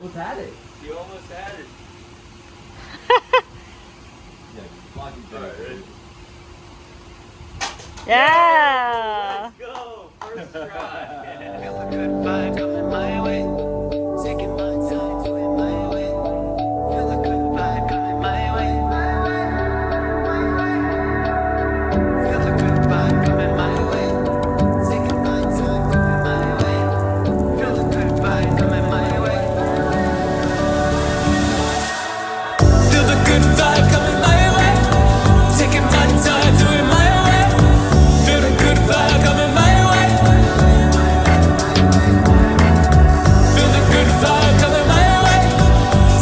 Almost had it. You almost had it. Yeah. Let's go. First try. Feel a good vibe coming my way. Taking my time, doing my way. Feel a good vibe coming my way. Feel a good vibe coming my way. Taking my time, doing my way. Feel a good vibe coming my way. Feel the good vibe coming my way. Taking my time, doing my way. Feel the good vibe coming my way. Feel the good vibe coming my way.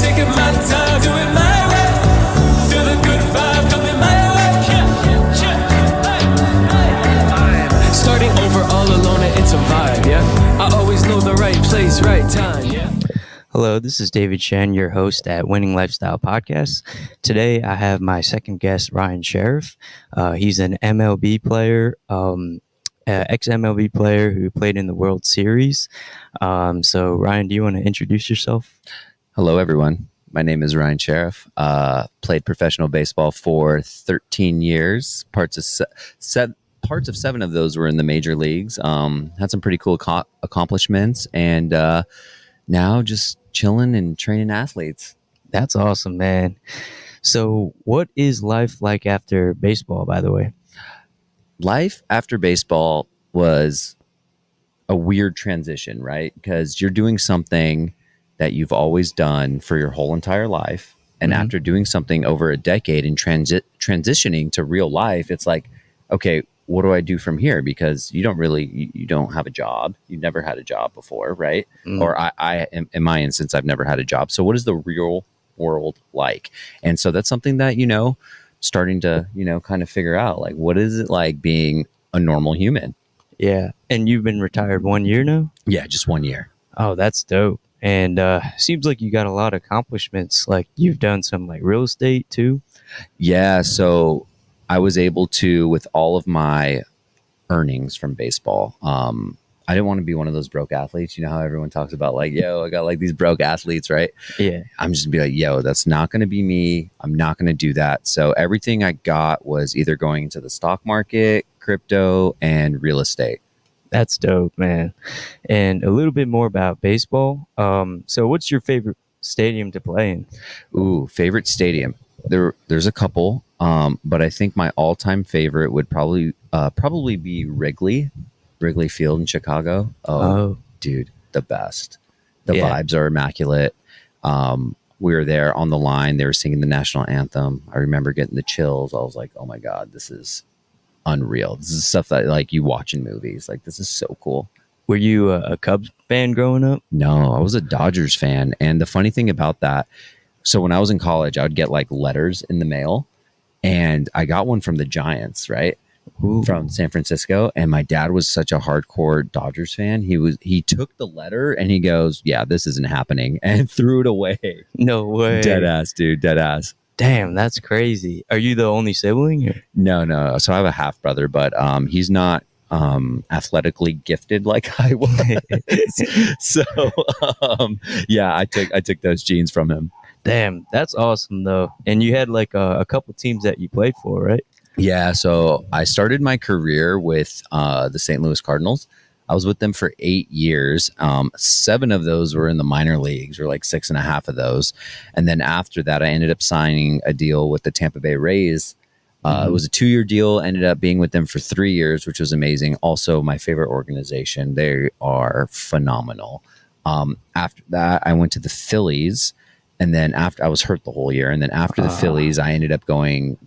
Taking my time, doing my way. Feel the good vibe coming my way. Starting over all alone and it's a vibe, yeah. I always know the right place, right time, yeah. Hello, this is David Shen, your host at Winning Lifestyle Podcast. Today, I have my second guest, Ryan Sherriff. He's an MLB player, ex-MLB player who played in the World Series. So, Ryan, do you want to introduce yourself? Hello, everyone. My name is Ryan Sherriff. Played professional baseball for 13 years. Parts of 7 of those were in the major leagues. Had some pretty cool accomplishments, and now just chilling and training athletes. That's awesome, man. So, what is life like after baseball, by the way? Life after baseball was a weird transition, right? Because you're doing something that you've always done for your whole entire life. And Mhm. after doing something over a decade and transitioning to real life, it's like, okay, what do I do from here? Because you don't have a job. You've never had a job before, right? Mm. Or in my instance, I've never had a job. So what is the real world like? And so that's something that, starting to, kind of figure out, like, what is it like being a normal human? Yeah. And you've been retired 1 year now? Yeah, just 1 year. Oh, that's dope. And seems like you got a lot of accomplishments. Like you've done some like real estate too. Yeah, so I was able to, with all of my earnings from baseball, I didn't want to be one of those broke athletes. You know how everyone talks about, like, yo, I got like these broke athletes, right? Yeah. I'm just gonna be like, yo, that's not going to be me. I'm not going to do that. So everything I got was either going into the stock market, crypto, and real estate. That's dope, man. And a little bit more about baseball. So what's your favorite stadium to play in? Ooh, favorite stadium. There's a couple, but I think my all-time favorite would probably be Wrigley Field in Chicago. Oh, dude, the best. The vibes are immaculate. We were there on the line. They were singing the national anthem. I remember getting the chills. I was like, oh my God, this is unreal. This is stuff that like you watch in movies. Like, this is so cool. Were you a Cubs fan growing up? No, I was a Dodgers fan. And the funny thing about that, so when I was in college, I would get like letters in the mail, and I got one from the Giants, right? Ooh. From San Francisco. And my dad was such a hardcore Dodgers fan. He took the letter and he goes, yeah, this isn't happening, and threw it away. No way. Dead ass, dude. Dead ass. Damn, that's crazy. Are you the only sibling? Or? No. So I have a half brother, but he's not athletically gifted like I was. So yeah, I took those genes from him. Damn, that's awesome though. And you had like a couple teams that you played for, right? Yeah, so I started my career with the St. Louis Cardinals. I was with them for 8 years. 7 of those were in the minor leagues, or like 6.5 of those. And then after that, I ended up signing a deal with the Tampa Bay Rays. It was a 2-year deal, ended up being with them for 3 years, which was amazing. Also, my favorite organization. They are phenomenal. After that, I went to the Phillies. And then after, I was hurt the whole year. And then after the Phillies, I ended up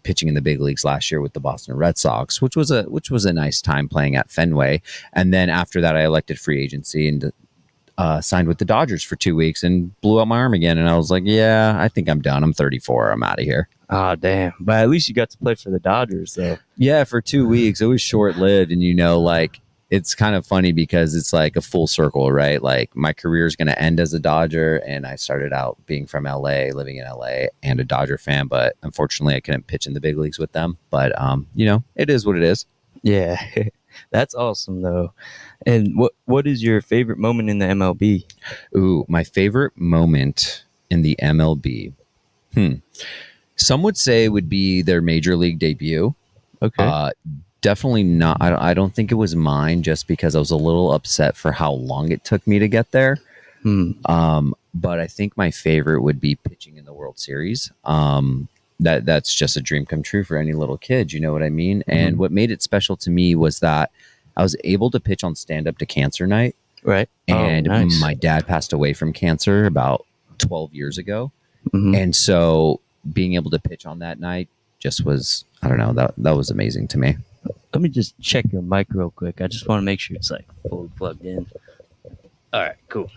pitching in the big leagues last year with the Boston Red Sox, which was a nice time playing at Fenway. And then after that, I elected free agency and signed with the Dodgers for 2 weeks and blew out my arm again. And I was like, yeah, I think I'm done. I'm 34. I'm out of here. Oh, damn. But at least you got to play for the Dodgers, though. Yeah, for 2 weeks. It was short lived. And, like, it's kind of funny because it's like a full circle, right? Like, my career is going to end as a Dodger, and I started out being from LA, living in LA, and a Dodger fan. But unfortunately, I couldn't pitch in the big leagues with them. But, it is what it is. Yeah. That's awesome though. And what is your favorite moment in the MLB? Ooh, my favorite moment in the MLB. Some would say would be their major league debut. Okay. Definitely not. I don't think it was mine, just because I was a little upset for how long it took me to get there. But I think my favorite would be pitching in the World Series. That's just a dream come true for any little kid. You know what I mean? And what made it special to me was that I was able to pitch on stand up to cancer night. Right. And nice. my dad passed away from cancer about 12 years ago. Mhm. And so being able to pitch on that night just was, I don't know, that was amazing to me. Let me just check your mic real quick. I just want to make sure it's like fully plugged in. All right, cool.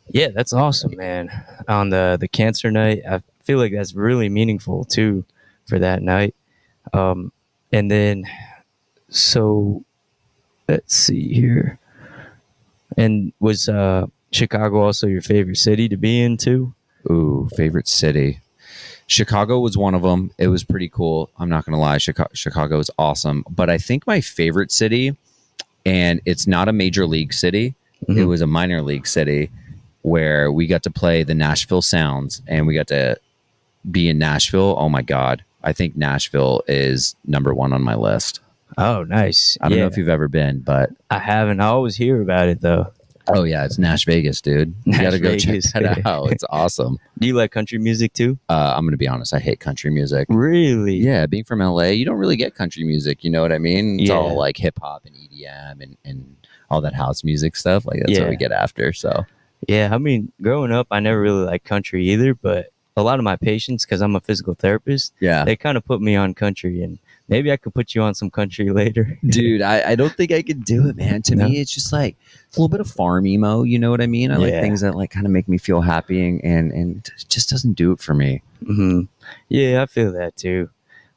Yeah, that's awesome, man. On the cancer night, I feel like that's really meaningful too for that night. And then, so let's see here. And was Chicago also your favorite city to be in too? Ooh, favorite city. Chicago was one of them. It was pretty cool. I'm not going to lie. Chicago is awesome. But I think my favorite city, and it's not a major league city, it was a minor league city where we got to play the Nashville Sounds and we got to be in Nashville. Oh my God. I think Nashville is number one on my list. Oh, nice. I don't know if you've ever been, but I haven't. I always hear about it though. oh yeah, it's NASHvegas, dude. You got to go check NASHvegas. that out. It's awesome. Do you like country music too? I'm going to be honest. I hate country music. Really? Yeah, being from LA, you don't really get country music. You know what I mean? It's Yeah. all like hip hop and EDM and all that house music stuff. Like that's what we get after. So Yeah, I mean, growing up, I never really liked country either, but a lot of my patients, because I'm a physical therapist, yeah, they kind of put me on country, and maybe I could put you on some country later. dude, I don't think I could do it, man. To No? me, it's just like it's a little bit of farm emo. You know what I mean? I like Yeah. things that like kind of make me feel happy, and it just doesn't do it for me. Yeah, I feel that too.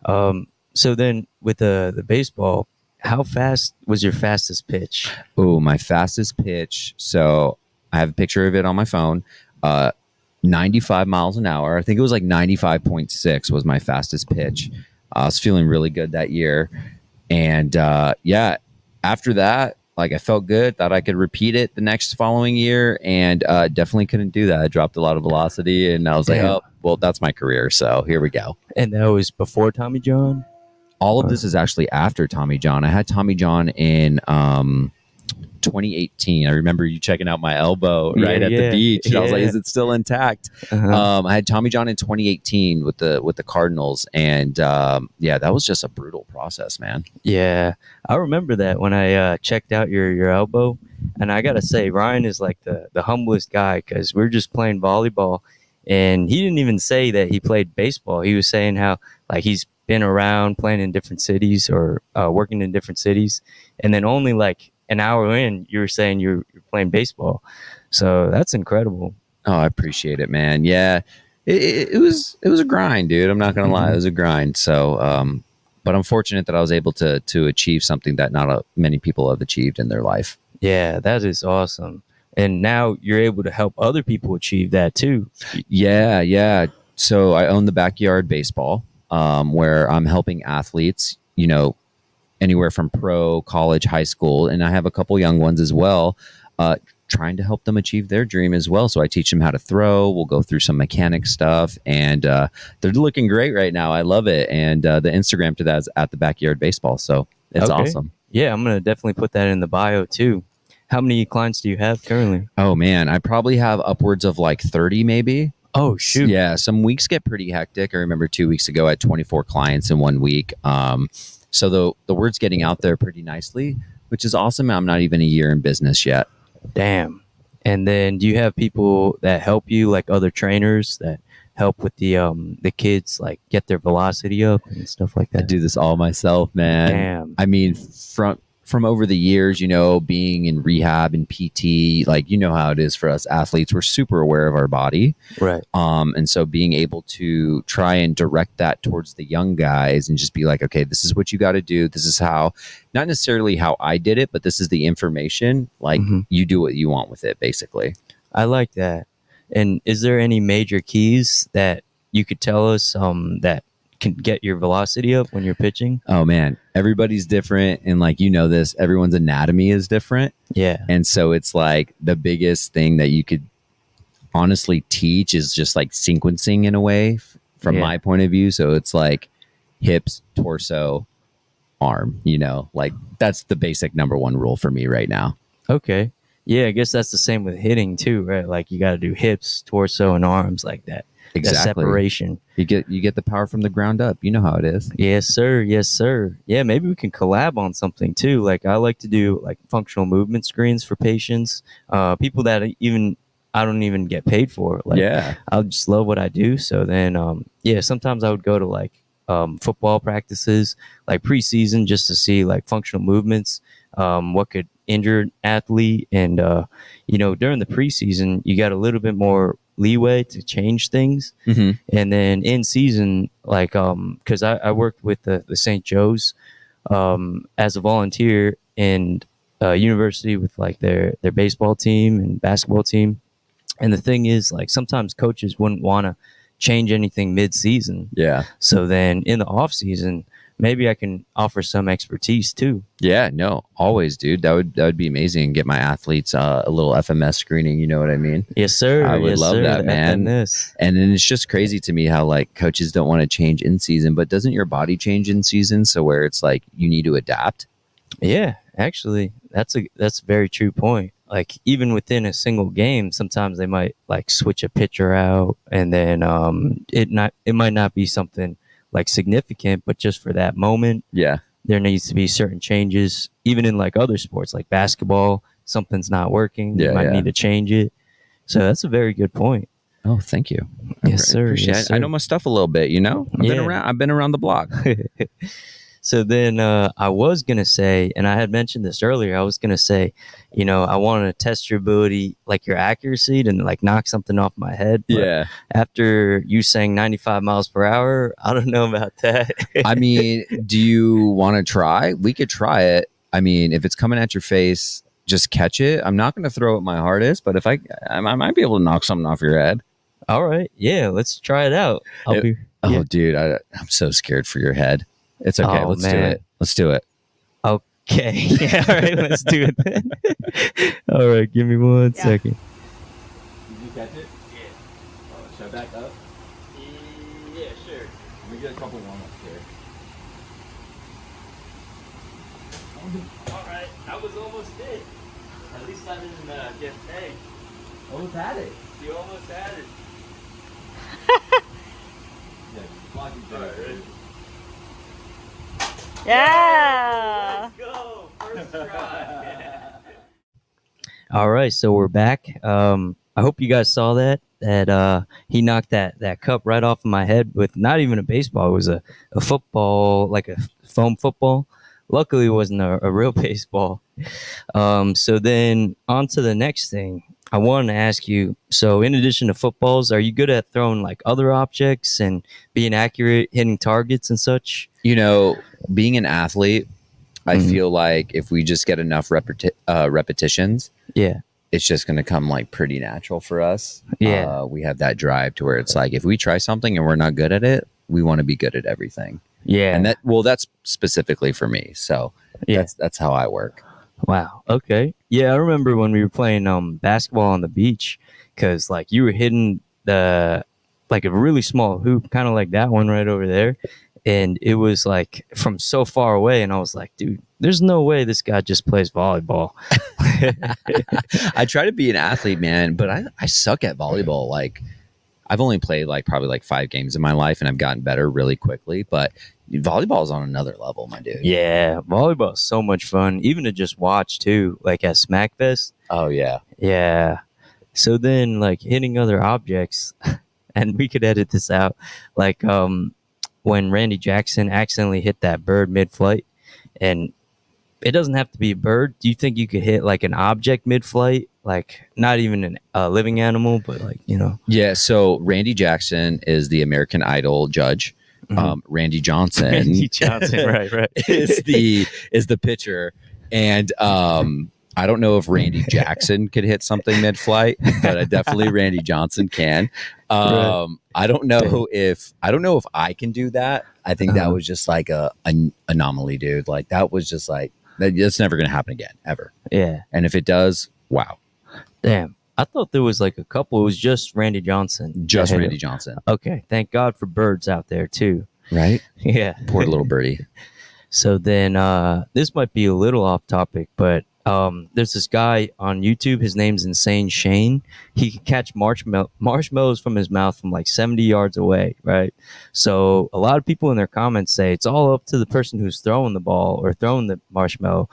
So then with the baseball, how fast was your fastest pitch? Oh, my fastest pitch. So I have a picture of it on my phone. 95 miles an hour. I think it was like 95.6 was my fastest pitch. I was feeling really good that year. And yeah, after that, like I felt good, thought I could repeat it the next following year, and definitely couldn't do that. I dropped a lot of velocity, and I was like, oh, well, that's my career. So here we go. And that was before Tommy John? All of this is actually after Tommy John. I had Tommy John in 2018. I remember you checking out my elbow right at the beach. And I was like, is it still intact? I had Tommy John in 2018 with the Cardinals. And yeah, that was just a brutal process, man. Yeah, I remember that when I checked out your elbow. And I got to say, Ryan is like the humblest guy, because we're just playing volleyball. And he didn't even say that he played baseball. He was saying how like he's been around playing in different cities or working in different cities. And then only like an hour in, you were saying you're playing baseball. So that's incredible. Oh, I appreciate it, man. Yeah, it was a grind, dude. I'm not going to lie. It was a grind. So, but I'm fortunate that I was able to achieve something that not many people have achieved in their life. Yeah, that is awesome. And now you're able to help other people achieve that too. Yeah. So I own the Backyard Baseball, where I'm helping athletes, you know, anywhere from pro, college, high school, and I have a couple young ones as well, trying to help them achieve their dream as well. So I teach them how to throw. We'll go through some mechanic stuff, and they're looking great right now. I love it. And the Instagram to that is at the Backyard Baseball. So it's awesome. Yeah, I'm going to definitely put that in the bio too. How many clients do you have currently? Oh man, I probably have upwards of like 30 maybe. Oh shoot. Yeah, some weeks get pretty hectic. I remember 2 weeks ago I had 24 clients in 1 week. So the word's getting out there pretty nicely, which is awesome. I'm not even a year in business yet. Damn. And then do you have people that help you, like other trainers that help with the kids, like get their velocity up and stuff like that? I do this all myself, man. Damn. I mean, from over the years, you know, being in rehab and PT, like, you know how it is for us athletes, we're super aware of our body. Right. And so being able to try and direct that towards the young guys and just be like, okay, this is what you got to do. This is how, not necessarily how I did it, but this is the information. Like you do what you want with it, basically. I like that. And is there any major keys that you could tell us that can get your velocity up when you're pitching? Oh man, everybody's different, and like this, everyone's anatomy is different, Yeah. and so it's like the biggest thing that you could honestly teach is just like sequencing in a way from my point of view. So it's like hips, torso, arm. Like that's the basic number one rule for me right now. Okay. Yeah, I guess that's the same with hitting too, right? Like you got to do hips, torso, and arms like that. Exactly. That separation. You get the power from the ground up. You know how it is. Yes, sir. Yes, sir. Yeah, maybe we can collab on something too. Like I like to do like functional movement screens for patients, people that I don't even get paid for. Like, Yeah. I just love what I do. So then, sometimes I would go to like football practices, like preseason, just to see like functional movements, what could injure an athlete. And, during the preseason, you got a little bit more leeway to change things. Mm-hmm. And then in season, like, because I worked with the St. Joe's as a volunteer in university with like their baseball team and basketball team. And the thing is, like, sometimes coaches wouldn't want to change anything mid-season. Yeah. So then in the off-season, maybe I can offer some expertise too. Yeah, no, always, dude. That would be amazing. Get my athletes a little FMS screening. You know what I mean? Yes, sir. I would love that, the man. FMS. And then it's just crazy to me how like coaches don't want to change in season, but doesn't your body change in season? So where it's like you need to adapt. Yeah, actually, that's a very true point. Like even within a single game, sometimes they might like switch a pitcher out, and then it might not be something like significant, but just for that moment, Yeah. there needs to be certain changes. Even in like other sports, like basketball, something's not working. You might need to change it. So that's a very good point. Oh, thank you. Yes, sir. Appreciate Yes, it. I know sir. my stuff a little bit. I've been around the block. So then I was going to say, and I had mentioned this earlier, I was going to say, I wanted to test your ability, like your accuracy to like knock something off my head. But Yeah. after you saying 95 miles per hour, I don't know about that. I mean, do you want to try? We could try it. I mean, if it's coming at your face, just catch it. I'm not going to throw it my hardest, but if I might be able to knock something off your head. All right. Yeah, let's try it out. Dude, I'm so scared for your head. It's okay. Oh, Let's do man. it. Let's do it. Okay. Yeah, all right. Let's do it then. All right. Give me 1 second. Did you catch it? Yeah. Should I back up? Yeah, sure. Let me get a couple warm-ups here. All right. I was almost in. At least I didn't get pegged. Almost had it. You almost had it. Yeah, block it All right, ready? Yeah. Let's go. First try. All right, so we're back. I hope you guys saw that he knocked that cup right off of my head with not even a baseball. It was a football, like a foam football. Luckily, it wasn't a real baseball. So then on to the next thing. I wanted to ask you, so in addition to footballs, are you good at throwing like other objects and being accurate, hitting targets and such? Being an athlete, I feel like if we just get enough repetitions, Yeah. it's just going to come like pretty natural for us. Yeah. We have that drive to where it's like, if we try something and we're not good at it, we want to be good at everything. Yeah. And that's specifically for me. So Yeah. that's how I work. Wow. Okay. Yeah, I remember when we were playing basketball on the beach, because like you were hitting like a really small hoop, kind of like that one right over there, and it was like from so far away, and I was like, dude, there's no way this guy just plays volleyball. I try to be an athlete, man, but I suck at volleyball. Like I've only played like probably like 5 games in my life, and I've gotten better really quickly. But volleyball is on another level, my dude. Yeah, volleyball is so much fun, even to just watch too, like at SmackFest. Oh yeah. Yeah. So then, like hitting other objects, and we could edit this out, like when Randy Jackson accidentally hit that bird mid-flight, and it doesn't have to be a bird. Do you think you could hit like an object mid-flight, like not even a living animal, but like Yeah. So Randy Jackson is the American Idol judge. Randy Johnson. Randy Johnson, right, is the pitcher, and I don't know if Randy Jackson could hit something mid-flight, but definitely Randy Johnson can. Right. I don't know if I can do that. I think that Uh-huh. was just like an anomaly, dude. Like that was just like that's never going to happen again, ever. Yeah. And if it does, wow, Damn. I thought there was like a couple. It was just Randy Johnson. just that hit Randy him. Johnson, Okay. Thank God for birds out there too. right? Yeah. Poor little birdie. So then this might be a little off topic, but there's this guy on YouTube. His name's Insane Shane. He can catch marshmallows from his mouth from like 70 yards away, right? So a lot of people in their comments say it's all up to the person who's throwing the ball or throwing the marshmallow.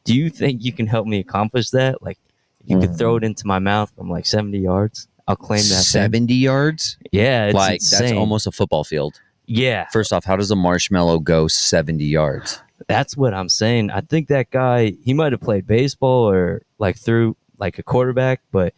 Do you think you can help me accomplish that? Like, if you could throw it into my mouth from like 70 yards, I'll claim that. 70 yards? Yeah, it's Like insane. that's almost a football field. Yeah. First off, how does a marshmallow go 70 yards? That's what I'm saying. I think that guy, he might have played baseball or like through like a quarterback, but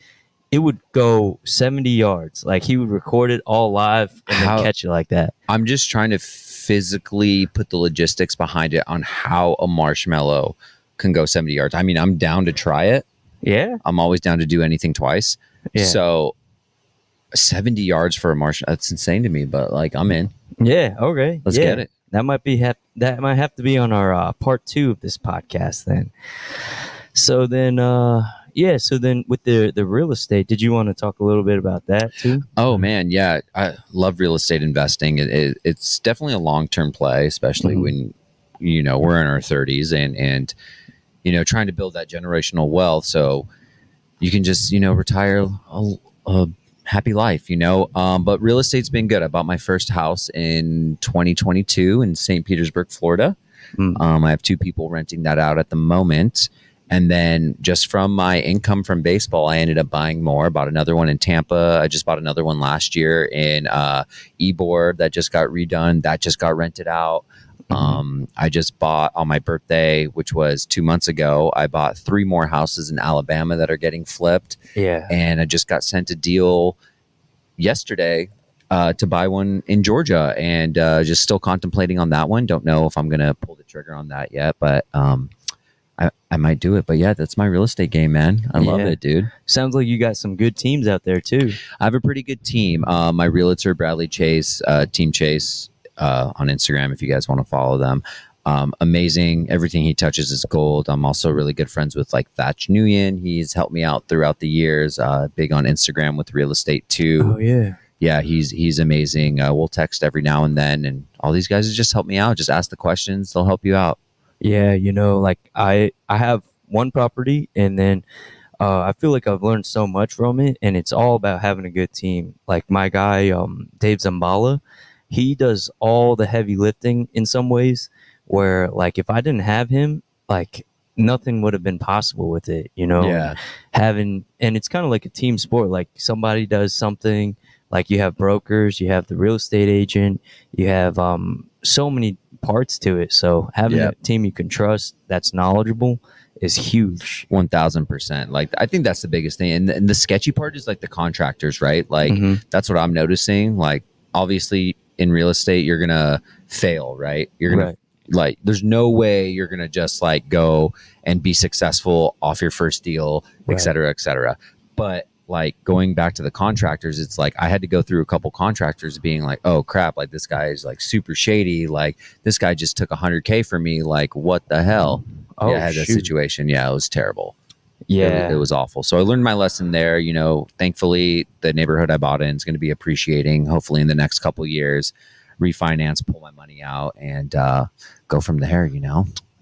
it would go 70 yards. Like he would record it all live and How- then catch it like that. I'm just trying to physically put the logistics behind it on how a marshmallow can go 70 yards. I mean, I'm down to try it. Yeah. I'm always down to do anything twice. Yeah. So 70 yards for a marshmallow, that's insane to me, but like I'm in. Yeah. Okay. Let's Yeah. get it. That might be that might have to be on our part 2 of this podcast then. So then so then with the real estate, did you want to talk a little bit about that too? Oh man, yeah, I love real estate investing. It's definitely a long-term play, especially when we're in our 30s and trying to build that generational wealth so you can just retire a happy life, but real estate's been good. I bought my first house in 2022 in St. Petersburg, Florida. I have 2 people renting that out at the moment. And then just from my income from baseball, I ended up buying more. Bought another one in Tampa. I just bought another one last year in Ybor that just got redone. That just got rented out. I just bought on my birthday, which was 2 months ago, I bought 3 more houses in Alabama that are getting flipped. Yeah. And I just got sent a deal yesterday to buy one in Georgia, and just still contemplating on that one. Don't know if I'm going to pull the trigger on that yet, but I might do it. But yeah, that's my real estate game, man. I love it, dude. Sounds like you got some good teams out there too. I have a pretty good team. My realtor, Bradley Chase, Team Chase, on Instagram, if you guys want to follow them. Amazing. Everything he touches is gold. I'm also really good friends with like Thatch Nguyen. He's helped me out throughout the years. Big on Instagram with real estate too. Oh yeah. Yeah, he's amazing. We'll text every now and then, and all these guys just help me out. Just ask the questions; they'll help you out. Yeah, like I have one property, and then I feel like I've learned so much from it, and it's all about having a good team. Like my guy, Dave Zambala, he does all the heavy lifting in some ways. Where like if I didn't have him, like nothing would have been possible with it. Yeah. And it's kind of like a team sport. Like somebody does something. Like you have brokers, you have the real estate agent, you have so many parts to it. So having a team you can trust that's knowledgeable is huge. 1000%. Like I think that's the biggest thing. And the sketchy part is like the contractors, right? Like that's what I'm noticing. Like obviously in real estate, you're gonna fail, right? You're gonna like there's no way you're gonna just like go and be successful off your first deal, et cetera, et cetera. But like going back to the contractors, it's like I had to go through a couple contractors being like, oh crap, like this guy is like super shady, like this guy just took $100K from me, like what the hell. I had that situation. It was terrible. It was awful. So I learned my lesson there. Thankfully the neighborhood I bought in is going to be appreciating hopefully in the next couple years, refinance, pull my money out, and go from there.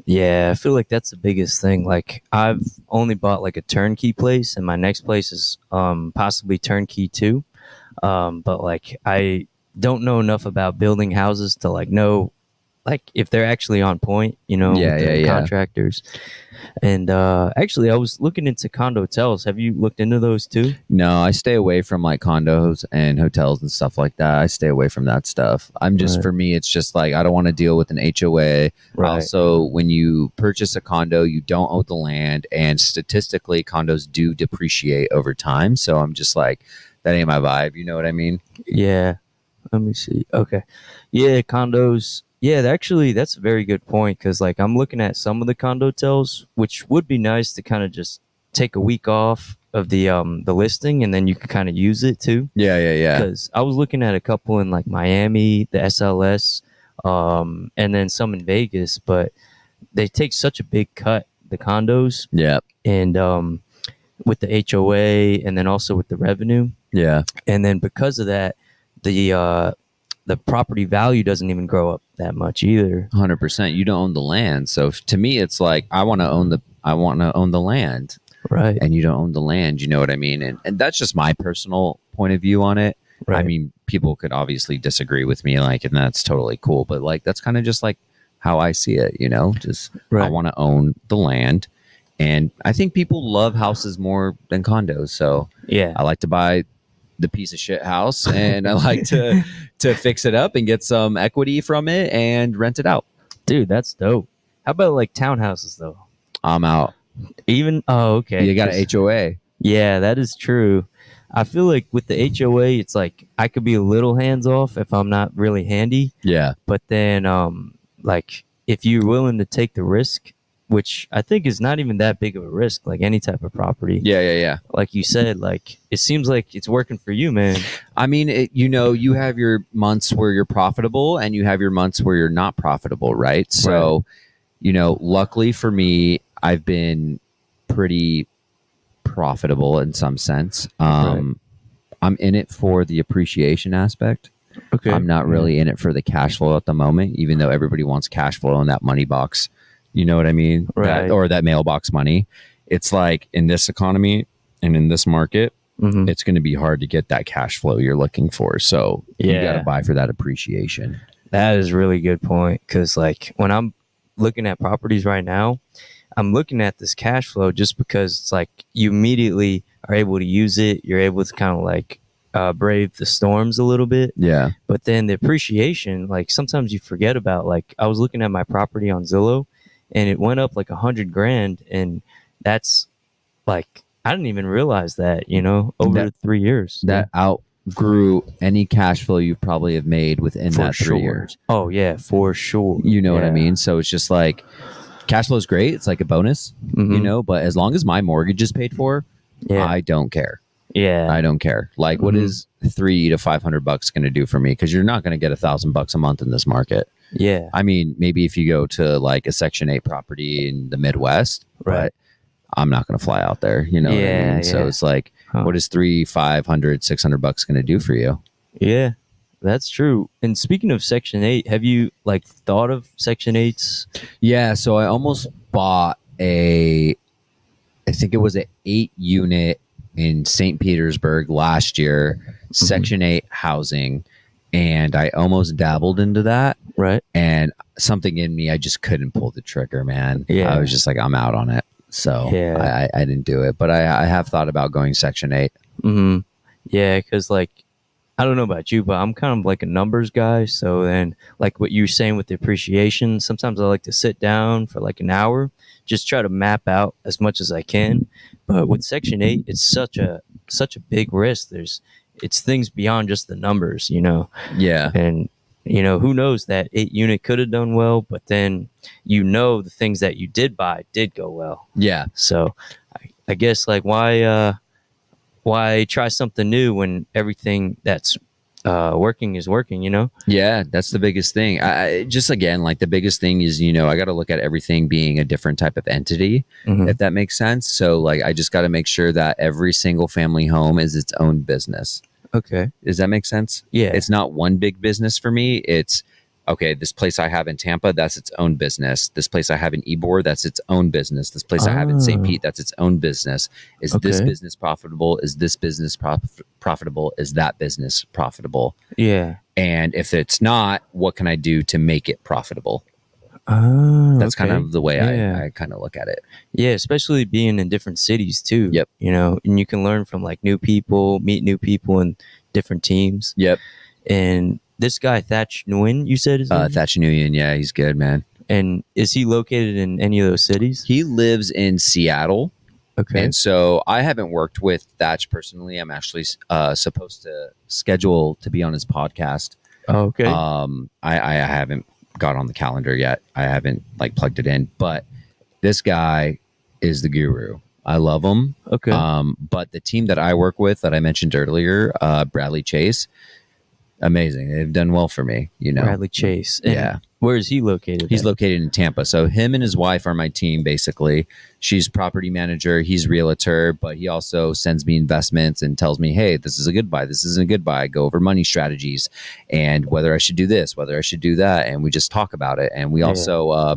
Yeah, I feel like that's the biggest thing. Like I've only bought like a turnkey place, and my next place is possibly turnkey too. But like I don't know enough about building houses to like know like if they're actually on point, with the contractors. And actually I was looking into condo hotels. Have you looked into those too? No, I stay away from like condos and hotels and stuff like that. I stay away from that stuff. I'm just, for me, it's just like, I don't want to deal with an HOA. Also, when you purchase a condo, you don't own the land, and statistically condos do depreciate over time. So I'm just like, that ain't my vibe. You know what I mean? Yeah. Let me see. Okay. Yeah. Condos. Yeah, actually, that's a very good point because, like, I'm looking at some of the condo hotels, which would be nice to kind of just take a week off of the listing, and then you can kind of use it too. Yeah, yeah, yeah. Because I was looking at a couple in like Miami, the SLS, and then some in Vegas, but they take such a big cut, the condos, Yeah, and with the HOA, and then also with the revenue, yeah. and then because of that, the property value doesn't even grow up that much either. 100%. You don't own the land. So to me, it's like I want to own the land, Right. and you don't own the land. You know what I mean? And that's just my personal point of view on it. Right. I mean, people could obviously disagree with me, like, and that's totally cool. But like, that's kind of just like how I see it. You know, just I Right. want to own the land, and I think people love houses more than condos. So Yeah. I like to buy the piece of shit house, and I like to fix it up and get some equity from it and rent it out. Dude, that's dope. How about like townhouses though? I'm out. Even okay. You got an 'cause- HOA. Yeah, that is true. I feel like with the HOA, it's like I could be a little hands off if I'm not really handy. Yeah. But then, like if you're willing to take the risk, which I think is not even that big of a risk, like any type of property. Yeah, yeah, yeah. Like you said, like it seems like it's working for you, man. I mean, you have your months where you're profitable and you have your months where you're not profitable, right? So, luckily for me, I've been pretty profitable in some sense. Right. I'm in it for the appreciation aspect. Okay. I'm not really in it for the cash flow at the moment, even though everybody wants cash flow in that money box. You know what I mean? Right. Or that mailbox money. It's like in this economy and in this market, Mhm. it's going to be hard to get that cash flow you're looking for. So you Yeah. got to buy for that appreciation. That is a really good point because, like, when I'm looking at properties right now, I'm looking at this cash flow just because it's like you immediately are able to use it. You're able to kind of like brave the storms a little bit. Yeah. But then the appreciation, like sometimes you forget about. Like I was looking at my property on Zillow, and it went up like $100,000, and that's like I didn't even realize that. Over 3 years. That outgrew any cash flow you probably have made within For that 3 sure. years. Oh yeah, for sure. You know what I Yeah. mean? So it's just like cash flow is great. It's like a bonus, Mhm. but as long as my mortgage is paid for, Yeah. I don't care. Yeah. I don't care. Like, what Mhm. is $300 to $500 going to do for me? Because you're not going to get $1,000 a month in this market. Yeah. I mean, maybe if you go to like a Section 8 property in the Midwest, Right. but I'm not going to fly out there. You know what I Yeah, mean? So yeah. it's like, Huh. what is $300, $500, $600 going to do for you? Yeah, that's true. And speaking of Section 8, have you like thought of Section 8s? Yeah. So I almost bought I think it was an 8-unit in St. Petersburg last year, Section 8 housing. And I almost dabbled into that. Right. And something in me, I just couldn't pull the trigger, man. Yeah. I was just like, I'm out on it. So Yeah. I didn't do it. But I have thought about going Section 8. Mm-hmm. Yeah, because like I don't know about you, but I'm kind of like a numbers guy. So then, like what you were saying with the appreciation, sometimes I like to sit down for like an hour, just try to map out as much as I can. But with Section 8, it's such a big risk. It's things beyond just the numbers, Yeah. and who knows, that 8 unit could have done well, but then the things that you did buy did go well. Yeah. So I guess like why try something new when everything that's working is working, Yeah, that's the biggest thing. I just, again, like the biggest thing is, I got to look at everything being a different type of entity, Mhm. if that makes sense. So like, I just got to make sure that every single family home is its own business. Okay. Does that make sense? Yeah. It's not one big business for me. It's, okay, this place I have in Tampa, that's its own business. This place I have in Ybor, that's its own business. This place I have in St. Oh. Pete, that's its own business. Is this Okay. business profitable? Is this business profitable? Is that business profitable? Yeah. And if it's not, what can I do to make it profitable? Oh, That's kind okay. of the way Yeah. I kind of look at it. Yeah, especially being in different cities too. Yep. And you can learn from like new people, meet new people in different teams. Yep. And this guy Thatch Nguyen, you said his name? Thatch Nguyen, yeah, he's good, man. And is he located in any of those cities? He lives in Seattle. Okay. And so I haven't worked with Thatch personally. I'm actually supposed to schedule to be on his podcast. Oh, okay. I haven't got on the calendar yet. I haven't like plugged it in, but this guy is the guru. I love him. Okay. But the team that I work with that I mentioned earlier, Bradley Chase, amazing. They've done well for me, you know. Bradley Chase. And Yeah. where is he located? He's at? located in Tampa. So him and his wife are my team, basically. She's property manager. He's realtor, but he also sends me investments and tells me, hey, this is a good buy. This isn't a good buy. Go over money strategies and whether I should do this, whether I should do that. And we just talk about it. And we also,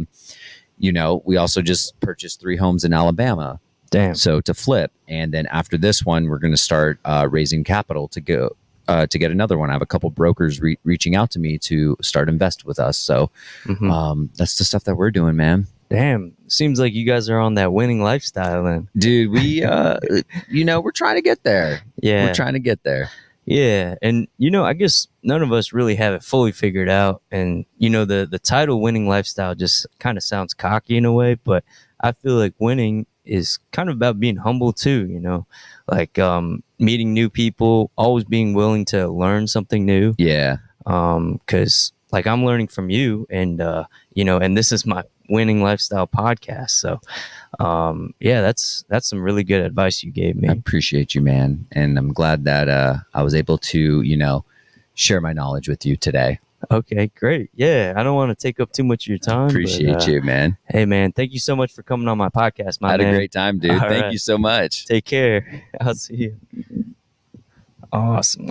we also just purchased 3 homes in Alabama. Damn. So to flip. And then after this one, we're going to start raising capital to go. To get another one. I have a couple brokers reaching out to me to start invest with us. So that's the stuff that we're doing, man. Damn. Seems like you guys are on that winning lifestyle then. Dude, we, we're trying to get there. Yeah. We're trying to get there. Yeah. And, I guess none of us really have it fully figured out. And, the title winning lifestyle just kind of sounds cocky in a way, but I feel like winning is kind of about being humble too, like meeting new people, always being willing to learn something new. Yeah. Because like I'm learning from you and, and this is my winning lifestyle podcast. So, that's some really good advice you gave me. I appreciate you, man. And I'm glad that I was able to, share my knowledge with you today. Okay, great. Yeah, I don't want to take up too much of your time. Appreciate you, man. Hey, man, thank you so much for coming on my podcast, I had man. a great time, dude. Thank you so much. Take care. I'll see you. Awesome.